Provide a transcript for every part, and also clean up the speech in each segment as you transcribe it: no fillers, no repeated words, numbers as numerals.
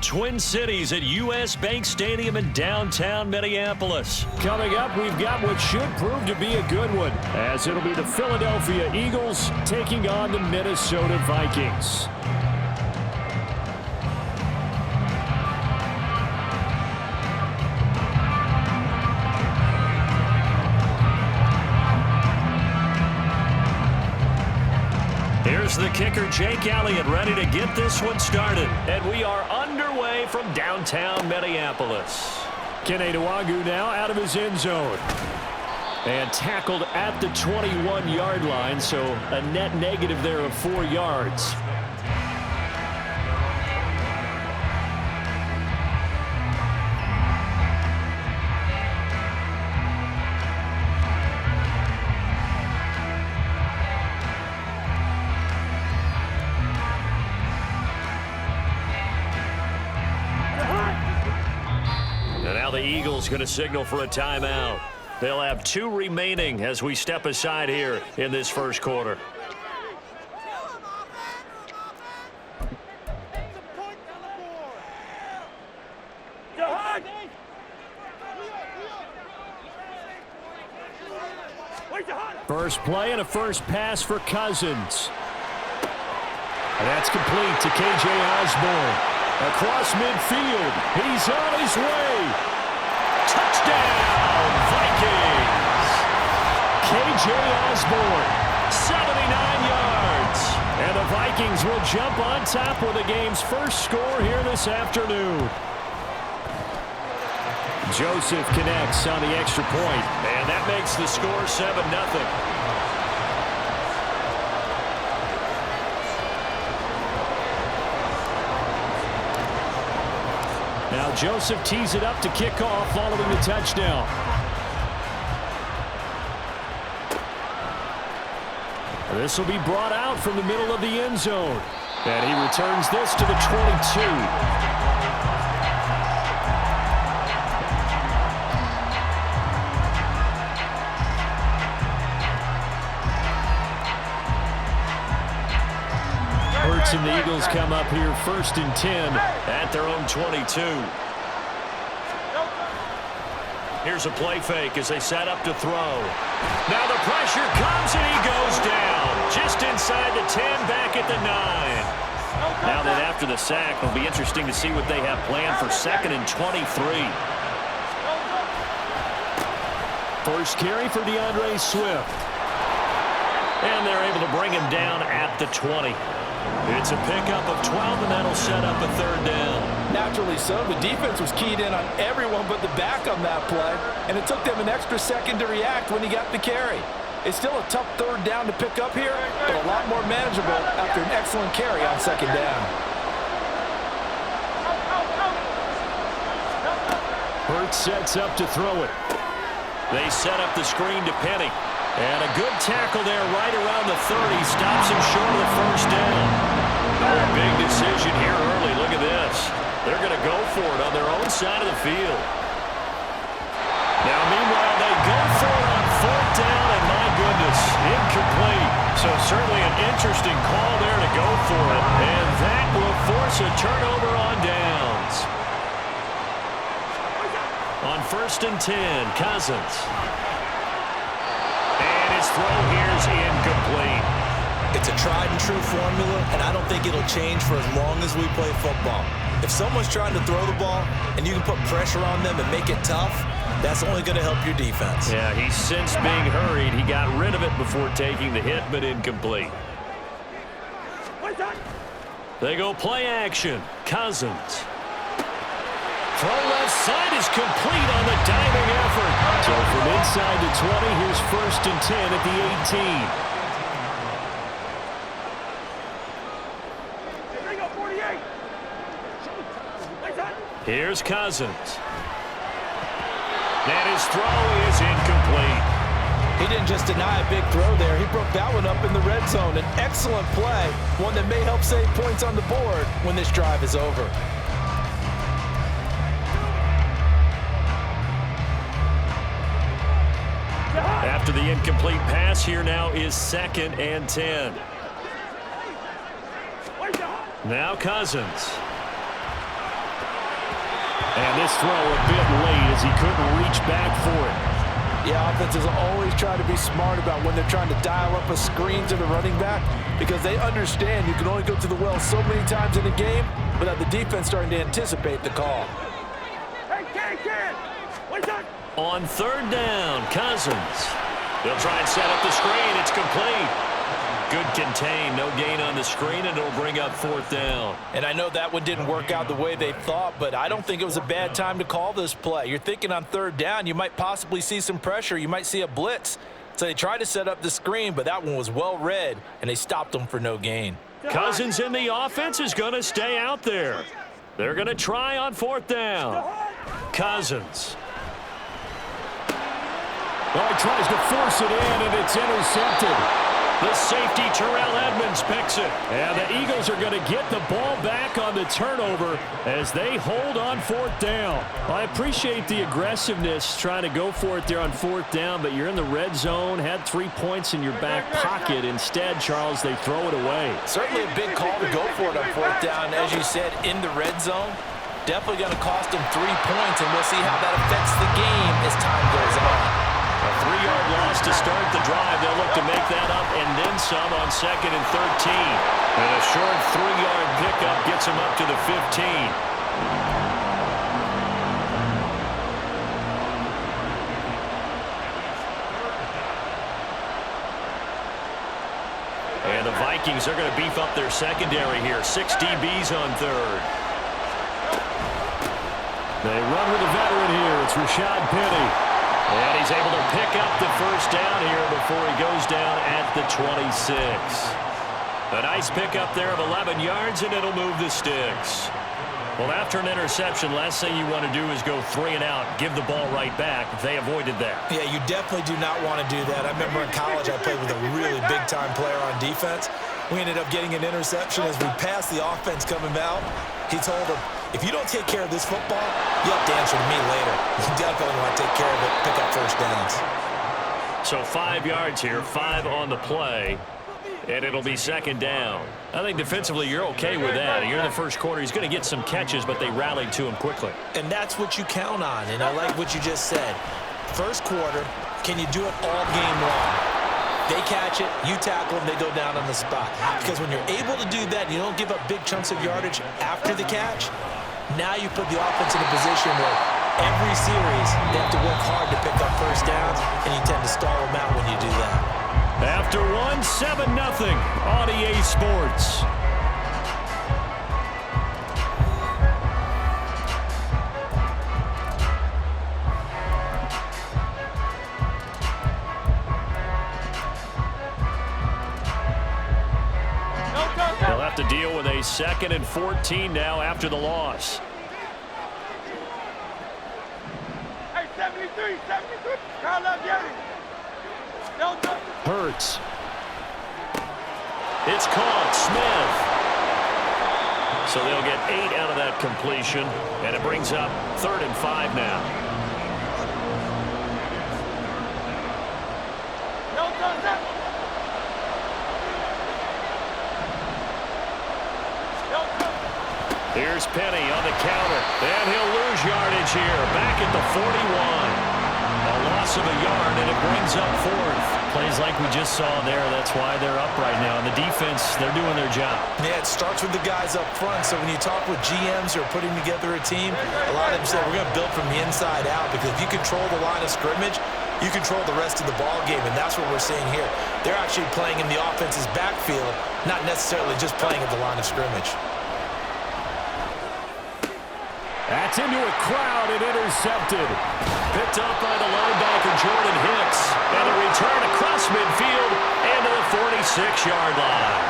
Twin Cities at U.S. Bank Stadium in downtown Minneapolis. Coming up, we've got what should prove to be a good one, as it'll be the Philadelphia Eagles taking on the Minnesota Vikings. Here's the kicker, Jake Elliott, ready to get this one started. And we are underway from downtown Minneapolis. Kene Nwangwu now out of his end zone. And tackled at the 21-yard line, so a net negative there of 4 yards. The Eagles going to signal for a timeout. They'll have 2 remaining as we step aside here in this first quarter. First play and a first pass for Cousins. And that's complete to K.J. Osborne. Across midfield. He's on his way. Touchdown, Vikings! K.J. Osborne, 79 yards. And the Vikings will jump on top with the game's first score here this afternoon. Joseph connects on the extra point. And that makes the score 7-0. Now Joseph tees it up to kick off following the touchdown. This will be brought out from the middle of the end zone. And he returns this to the 22. Hurts and the Eagles come up here 1st and 10 at their own 22. Here's a play fake as they set up to throw. Now the pressure comes and he goes down. Just inside the 10, back at the 9. Now that after the sack, it'll be interesting to see what they have planned for 2nd and 23. First carry for DeAndre Swift. And they're able to bring him down at the 20. It's a pickup of 12, and that'll set up a 3rd down. Naturally so. The defense was keyed in on everyone but the back on that play, and it took them an extra second to react when he got the carry. It's still a tough 3rd down to pick up here, but a lot more manageable after an excellent carry on 2nd down. Hurts sets up to throw it. They set up the screen to Penny. And a good tackle there right around the 30. Stops him short of the 1st down. Oh, a big decision here early. Look at this. They're going to go for it on their own side of the field. Now, meanwhile, they go for it on 4th down, and my goodness, incomplete. So certainly an interesting call there to go for it. And that will force a turnover on downs. On 1st and 10, Cousins. His throw here's incomplete. It's a tried-and-true formula, and I don't think it'll change for as long as we play football. If someone's trying to throw the ball and you can put pressure on them and make it tough, that's only going to help your defense. Yeah, he's since being hurried. He got rid of it before taking the hit, but incomplete. They go play action. Cousins. Throw left side is complete on the diving effort. So from inside the 20, here's 1st and 10 at the 18. Here's Cousins. And his throw is incomplete. He didn't just deny a big throw there. He broke that one up in the red zone. An excellent play, one that may help save points on the board when this drive is over. After the incomplete pass, here now is 2nd and 10. Now Cousins. And this throw a bit late as he couldn't reach back for it. Yeah, offenses always try to be smart about when they're trying to dial up a screen to the running back because they understand you can only go to the well so many times in a game without the defense starting to anticipate the call. On third down, Cousins. They'll try and set up the screen. It's complete. Good contain. No gain on the screen, and it'll bring up fourth down. And I know that one didn't work out the way they thought, but I don't think it was a bad time to call this play. You're thinking on third down, you might possibly see some pressure. You might see a blitz. So they tried to set up the screen, but that one was well read, and they stopped them for no gain. Cousins in the offense is going to stay out there. They're going to try on fourth down. Cousins. Well, he tries to force it in, and it's intercepted. The safety, Terrell Edmonds, picks it. And the Eagles are going to get the ball back on the turnover as they hold on fourth down. I appreciate the aggressiveness trying to go for it there on fourth down, but you're in the red zone, had 3 points in your back pocket. Instead, Charles, they throw it away. Certainly a big call to go for it on fourth down. As you said, in the red zone, definitely going to cost them 3 points, and we'll see how that affects the game as time goes on. A 3-yard loss to start the drive. They'll look to make that up and then some on 2nd and 13. And a short 3-yard pickup gets them up to the 15. And the Vikings are going to beef up their secondary here. 6 DBs on third. They run with a veteran here. It's Rashad Penny. And he's able to pick up the first down here before he goes down at the 26. A nice pickup there of 11 yards, and it'll move the sticks. Well, after an interception, last thing you want to do is go 3 and out, give the ball right back. They avoided that. Yeah, you definitely do not want to do that. I remember in college I played with a really big-time player on defense. We ended up getting an interception as we passed the offense coming out. He told him, if you don't take care of this football, you have to answer to me later. You definitely want to take care of it, pick up first downs. So 5 yards here, 5 on the play, and it'll be 2nd down. I think defensively you're okay with that. You're in the first quarter. He's going to get some catches, but they rallied to him quickly. And that's what you count on, and I like what you just said. First quarter, can you do it all game long? They catch it, you tackle them, they go down on the spot. Because when you're able to do that, you don't give up big chunks of yardage after the catch, now you put the offense in a position where every series they have to work hard to pick up first downs, and you tend to stall them out when you do that. After one, 7-0 on EA Sports. They'll have to deal with a 2nd and 14 now after the loss. Hey, 73. Hurts. It's caught. Smith. So they'll get 8 out of that completion, and it brings up 3rd and 5 now. Here's Penny on the counter, and he'll lose yardage here. Back at the 41. A loss of a yard, and it brings up 4th. Plays like we just saw there. That's why they're up right now. And the defense, they're doing their job. Yeah, it starts with the guys up front. So when you talk with GMs who are putting together a team, a lot of them say we're going to build from the inside out, because if you control the line of scrimmage, you control the rest of the ball game, and that's what we're seeing here. They're actually playing in the offense's backfield, not necessarily just playing at the line of scrimmage. That's into a crowd and intercepted. Picked up by the linebacker, Jordan Hicks. And a return across midfield and to the 46-yard line.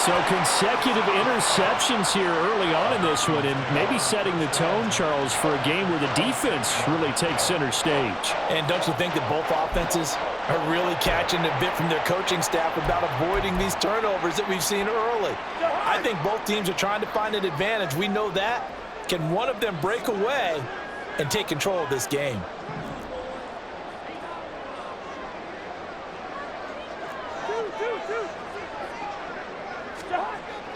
So consecutive interceptions here early on in this one, and maybe setting the tone, Charles, for a game where the defense really takes center stage. And don't you think that both offenses are really catching a bit from their coaching staff about avoiding these turnovers that we've seen early? I think both teams are trying to find an advantage. We know that. Can one of them break away and take control of this game?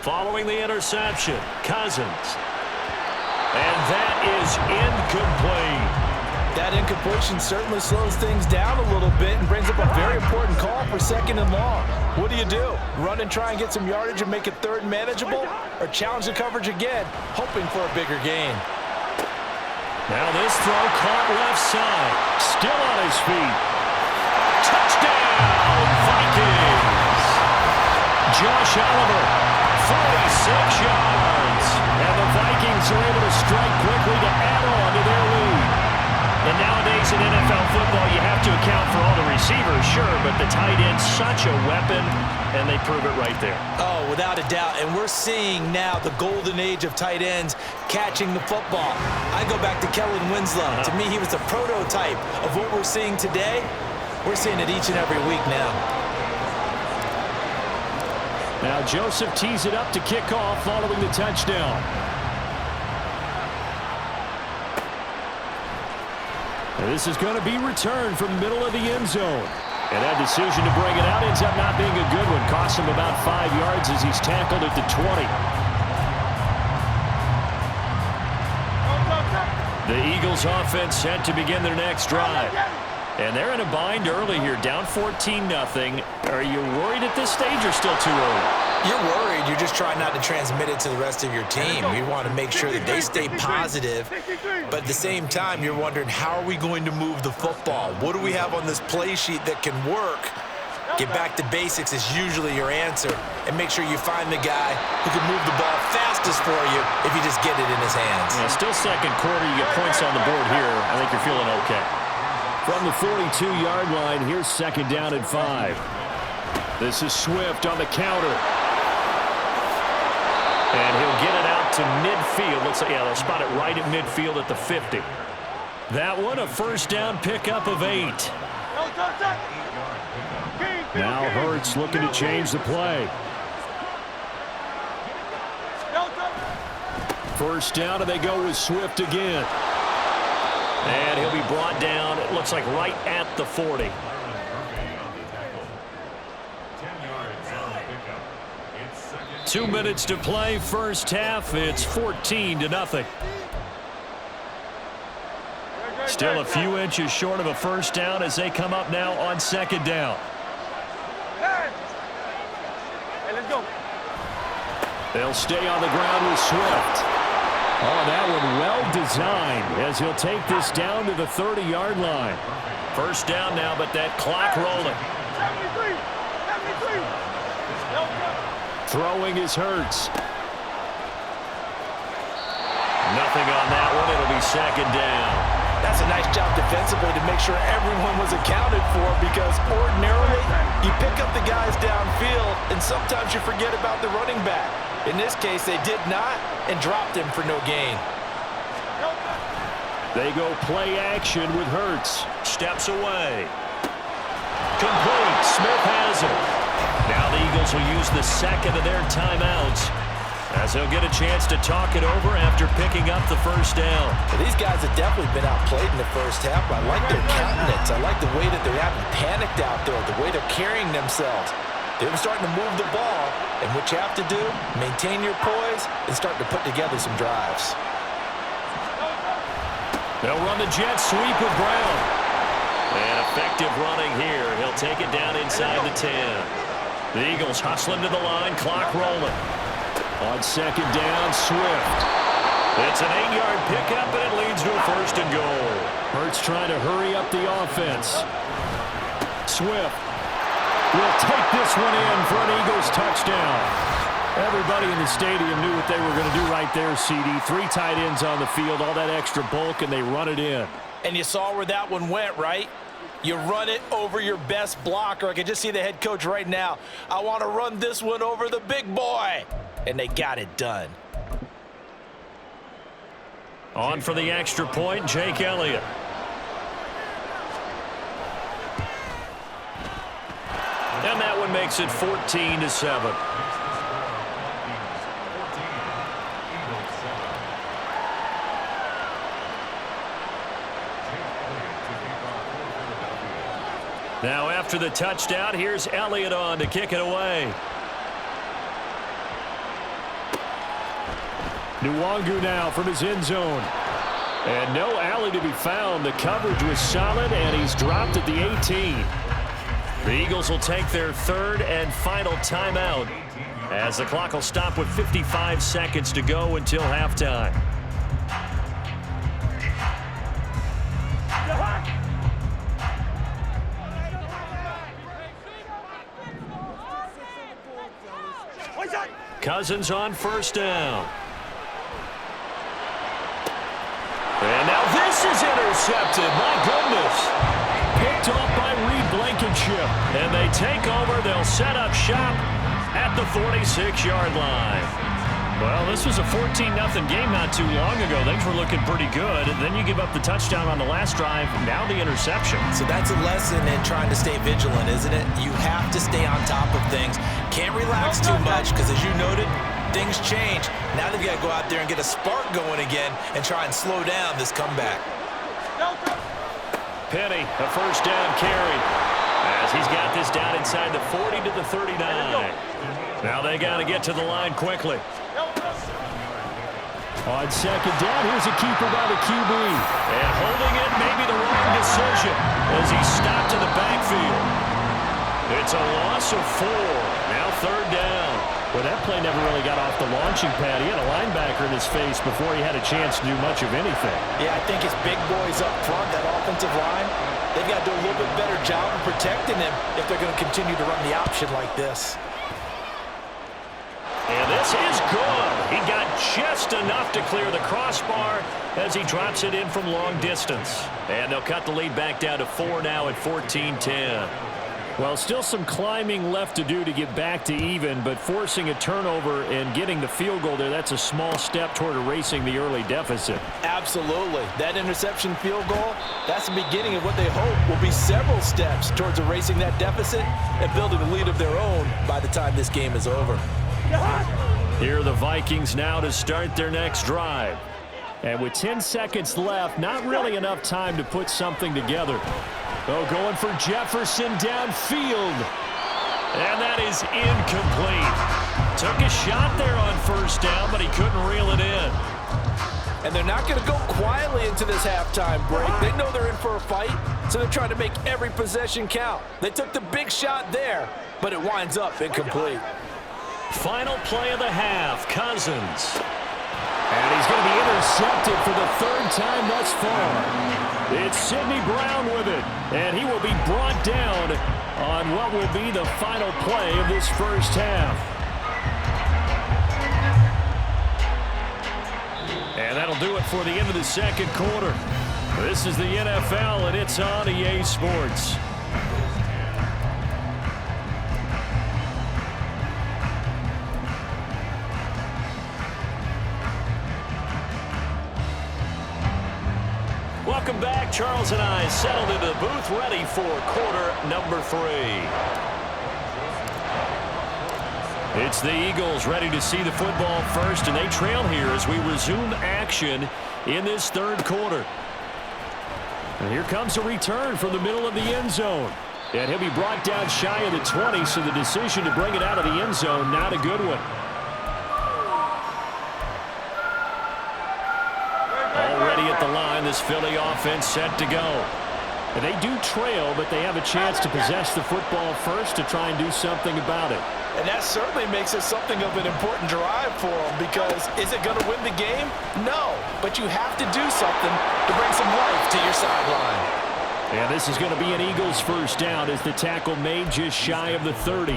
Following the interception, Cousins. And that is is incomplete. That incompletion certainly slows things down a little bit and brings up a very important call for 2nd and long. What do? Run and try and get some yardage and make it 3rd and manageable? Or challenge the coverage again, hoping for a bigger gain? Now this throw caught left side. Still on his feet. Touchdown, Vikings! Josh Oliver, 46 yards. and the Vikings are able to strike quickly to add on to their lead. And nowadays in NFL football, you have to account for all the receivers, sure, but the tight end's such a weapon, and they prove it right there. Oh, without a doubt. And we're seeing now the golden age of tight ends catching the football. I go back to Kellen Winslow. To me, he was a prototype of what we're seeing today. We're seeing it each and every week now. Now Joseph tees it up to kick off following the touchdown. And this is going to be returned from the middle of the end zone. And that decision to bring it out ends up not being a good one. Costs him about 5 yards as he's tackled at the 20. The Eagles offense set to begin their next drive. And they're in a bind early here, down 14-0. Are you worried at this stage or still too early? You're worried. You're just trying not to transmit it to the rest of your team. You want to make sure that they stay positive. But at the same time, you're wondering, how are we going to move the football? What do we have on this play sheet that can work? Get back to basics is usually your answer. And make sure you find the guy who can move the ball fastest for you if you just get it in his hands. Yeah, still second quarter. You get points on the board here. I think you're feeling okay. From the 42-yard line, here's 2nd down and 5. This is Swift on the counter. And he'll get it out to midfield. Looks like, yeah, they'll spot it right at midfield at the 50. That one, a 1st down pickup of 8. Now Hurts looking to change the play. 1st down, and they go with Swift again. And he'll be brought down, it looks like right at the 40. Two minutes to play, first half. It's 14-0. Still a few inches short of a 1st down as they come up now on 2nd down. Hey, let's go. They'll stay on the ground with Swift. Oh, that one well designed as he'll take this down to the 30-yard line. 1st down now, but that clock rolling. 73. Throwing is Hurts. Nothing on that one. It'll be 2nd down. That's a nice job defensively to make sure everyone was accounted for, because ordinarily you pick up the guys downfield and sometimes you forget about the running back. In this case, they did not and dropped him for no gain. They go play action with Hurts. Steps away. Complete. Smith has it. Now the Eagles will use the 2nd of their timeouts as they'll get a chance to talk it over after picking up the 1st down. Well, these guys have definitely been outplayed in the 1st half. I like their countenance. I like the way that they haven't panicked out there, the way they're carrying themselves. They're starting to move the ball, and what you have to do, maintain your poise and start to put together some drives. They'll run the jet sweep with Brown. And effective running here. He'll take it down inside the 10. The Eagles hustling to the line, clock rolling. On 2nd down, Swift. It's an 8-yard pickup, and it leads to a 1st and goal. Hurts trying to hurry up the offense. Swift will take this one in for an Eagles touchdown. Everybody in the stadium knew what they were going to do right there, CD. 3 tight ends on the field, all that extra bulk, and they run it in. And you saw where that one went, right? You run it over your best blocker. I can just see the head coach right now. I want to run this one over the big boy. And they got it done. On for the extra point, Jake Elliott. And that one makes it 14-7. Now after the touchdown, here's Elliott on to kick it away. Nwangu now from his end zone. And no alley to be found. The coverage was solid, and he's dropped at the 18. The Eagles will take their third and final timeout as the clock will stop with 55 seconds to go until halftime. Cousins on first down. And now this is intercepted. My goodness. Picked off by Reed Blankenship. And they take over. They'll set up shop at the 46-yard line. Well, this was a 14-0 game not too long ago. Things were looking pretty good. And then you give up the touchdown on the last drive. Now the interception. So that's a lesson in trying to stay vigilant, isn't it? You have to stay on top of things. Can't relax too much because, as you noted, things change. Now they've got to go out there and get a spark going again and try and slow down this comeback. Penny, a first down carry, as he's got this down inside the 40 to the 39. Now they got to get to the line quickly. On second down, here's a keeper by the QB. And holding it may be the wrong decision as he stopped in the backfield. It's a loss of 4. Now third down. Well, that play never really got off the launching pad. He had a linebacker in his face before he had a chance to do much of anything. Yeah, I think his big boys up front, that offensive line, they've got to do a little bit better job of protecting him if they're going to continue to run the option like this. And this is good. He got just enough to clear the crossbar as he drops it in from long distance. And they'll cut the lead back down to 4 now at 14-10. Well, still some climbing left to do to get back to even, but forcing a turnover and getting the field goal there, that's a small step toward erasing the early deficit. Absolutely. That interception field goal, that's the beginning of what they hope will be several steps towards erasing that deficit and building a lead of their own by the time this game is over. Here are the Vikings now to start their next drive. And with 10 seconds left, not really enough time to put something together. Oh, going for Jefferson downfield. And that is incomplete. Took a shot there on first down, but he couldn't reel it in. And they're not going to go quietly into this halftime break. They know they're in for a fight, so they're trying to make every possession count. They took the big shot there, but it winds up incomplete. Final play of the half, Cousins. And he's going to be intercepted for the third time thus far. It's Sidney Brown with it, and he will be brought down on what will be the final play of this first half. And that'll do it for the end of the second quarter. This is the NFL, and it's on EA Sports. Welcome back. Charles and I settled into the booth, ready for quarter number 3. It's the Eagles ready to see the football first, and they trail here as we resume action in this third quarter. And here comes a return from the middle of the end zone. And he'll be brought down shy of the 20, so the decision to bring it out of the end zone, not a good one. Already at the line, this Philly offense set to go. And they do trail, but they have a chance to possess the football first to try and do something about it. And that certainly makes it something of an important drive for them, because is it going to win the game? No, but you have to do something to bring some life to your sideline. And this is going to be an Eagles first down as the tackle made just shy of the 30.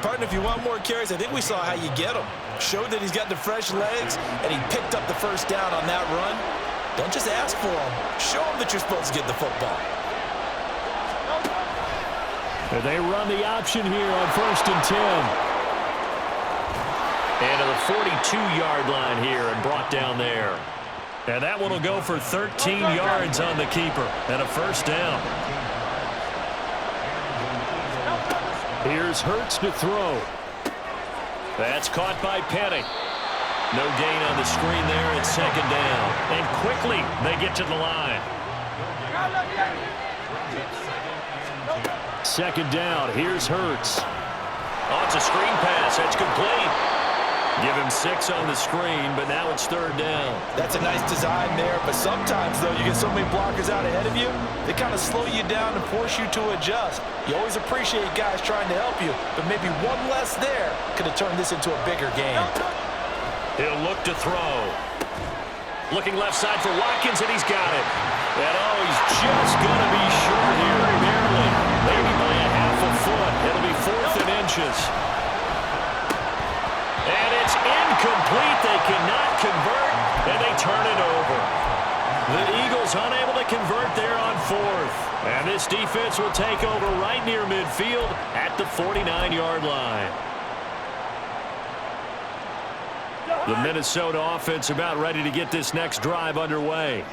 Partner, if you want more carries, I think we saw how you get him. Showed that he's got the fresh legs, and he picked up the first down on that run. Don't just ask for him. Show him that you're supposed to get the football. And they run the option here on 1st and 10. And to the 42-yard line here and brought down there. And that one will go for 13 yards on the keeper and a first down. Here's Hurts to throw. That's caught by Penny. No gain on the screen there at second down. And quickly they get to the line. Second down, here's Hurts. Oh, it's a screen pass. That's complete. Give him 6 on the screen, but now it's 3rd down. That's a nice design there, but sometimes, though, you get so many blockers out ahead of you, they kind of slow you down and force you to adjust. You always appreciate guys trying to help you, but maybe one less there could have turned this into a bigger game. He'll look to throw. Looking left side for Watkins, and he's got it. And, oh, he's just going to be short here, barely, maybe by a half a foot. It'll be 4th and inches. And it's incomplete. They cannot convert, and they turn it over. The Eagles unable to convert there on 4th. And this defense will take over right near midfield at the 49-yard line. The Minnesota offense about ready to get this next drive underway.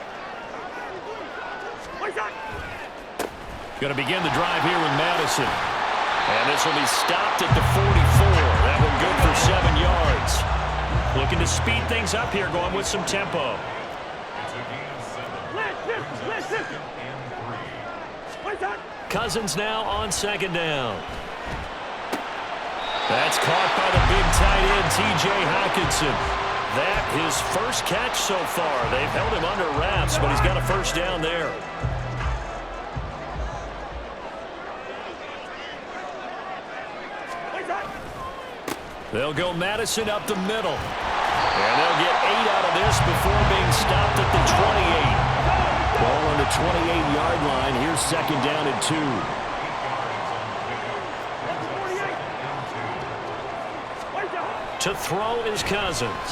Going to begin the drive here with Madison. And this will be stopped at the 44. That one good for 7 yards. Looking to speed things up here, going with some tempo. Cousins now on 2nd down. That's caught by the big tight end, T.J. Hockenson. That his first catch so far. They've held him under wraps, but he's got a 1st down there. They'll go Madison up the middle. And they'll get 8 out of this before being stopped at the 28. Ball on the 28-yard line. Here's 2nd down and 2. To throw is Cousins.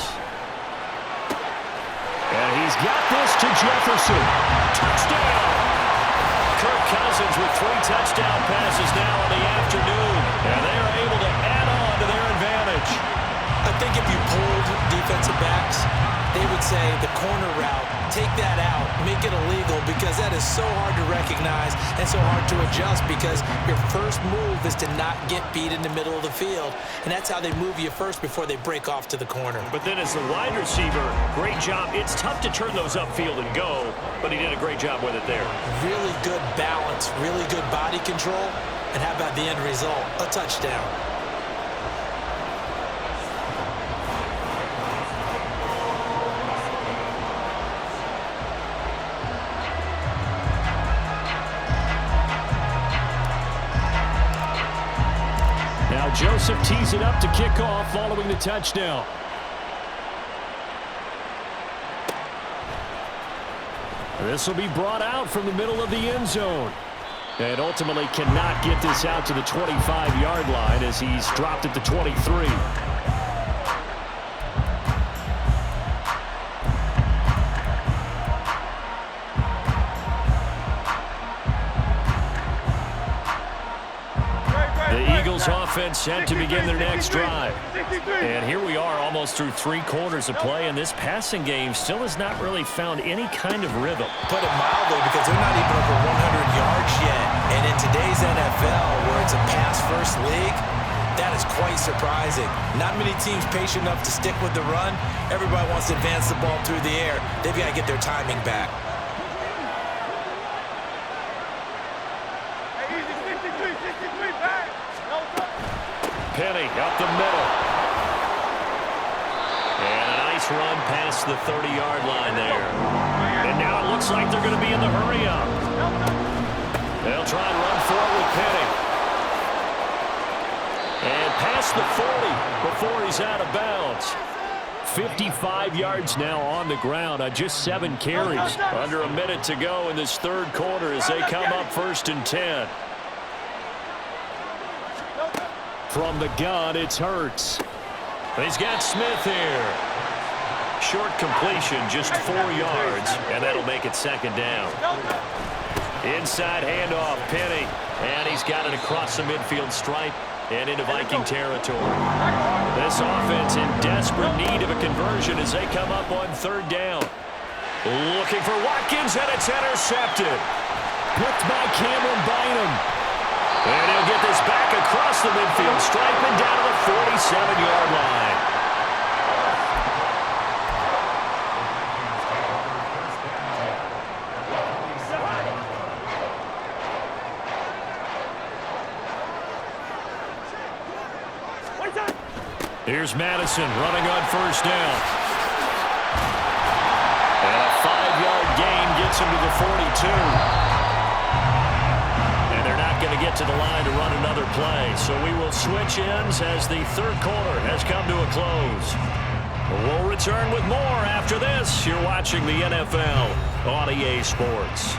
And he's got this to Jefferson. Touchdown! Kirk Cousins with 3 touchdown passes now in the afternoon. And they are able to add on to their advantage. I think if you pulled defensive backs, they would say the corner route, take that out, make it illegal, because that is so hard to recognize and so hard to adjust, because your first move is to not get beat in the middle of the field, and that's how they move you first before they break off to the corner. But then as the wide receiver, great job. It's tough to turn those upfield and go, but he did a great job with it there. Really good balance, really good body control, and how about the end result? A touchdown. Joseph tees it up to kick off following the touchdown. This will be brought out from the middle of the end zone. And ultimately cannot get this out to the 25-yard line as he's dropped at the 23. Offense set to begin their next drive. And here we are almost through 3 quarters of play, and this passing game still has not really found any kind of rhythm. Put it mildly, because they're not even over 100 yards yet. And in today's NFL, where it's a pass-first league, that is quite surprising. Not many teams patient enough to stick with the run. Everybody wants to advance the ball through the air. They've got to get their timing back. Penny up the middle. And a nice run past the 30-yard line there. And now it looks like they're going to be in the hurry-up. They'll try and run forward with Penny. And past the 40 before he's out of bounds. 55 yards now on the ground on just 7 carries. Under a minute to go in this 3rd quarter as they come up 1st and 10. From the gun, it's Hurts. He's got Smith here. Short completion, just 4 yards, and that'll make it 2nd down. Inside handoff, Penny, and he's got it across the midfield stripe and into Viking territory. This offense in desperate need of a conversion as they come up on 3rd down. Looking for Watkins, and it's intercepted. Picked by Cameron Bynum. And he'll get this back across the midfield stripe and down to the 47-yard line. Here's Madison running on first down. And a 5-yard gain gets him to the 42. And they're not going to get to the line to run another play. So we will switch ends as the third quarter has come to a close. We'll return with more after this. You're watching the NFL on EA Sports.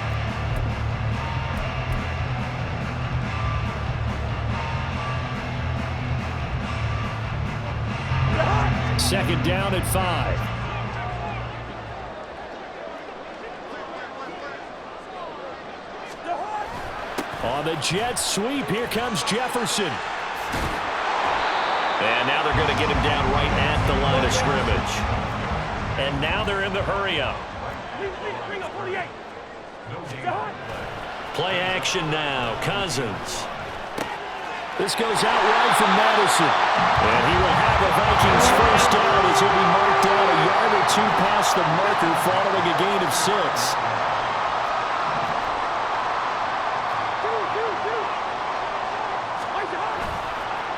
Second down at 5. On the jet sweep, here comes Jefferson. And now they're going to get him down right at the line of scrimmage. And now they're in the hurry-up. Play action now. Cousins. This goes out wide from Madison. And he will have a Vikings first down as he'll be marked down a yard or two past the marker following a gain of 6.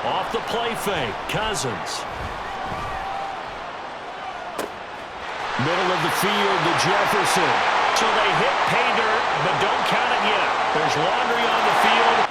Off the play fake. Cousins. Middle of the field to Jefferson. So they hit pay dirt, but don't count it yet. There's laundry on the field.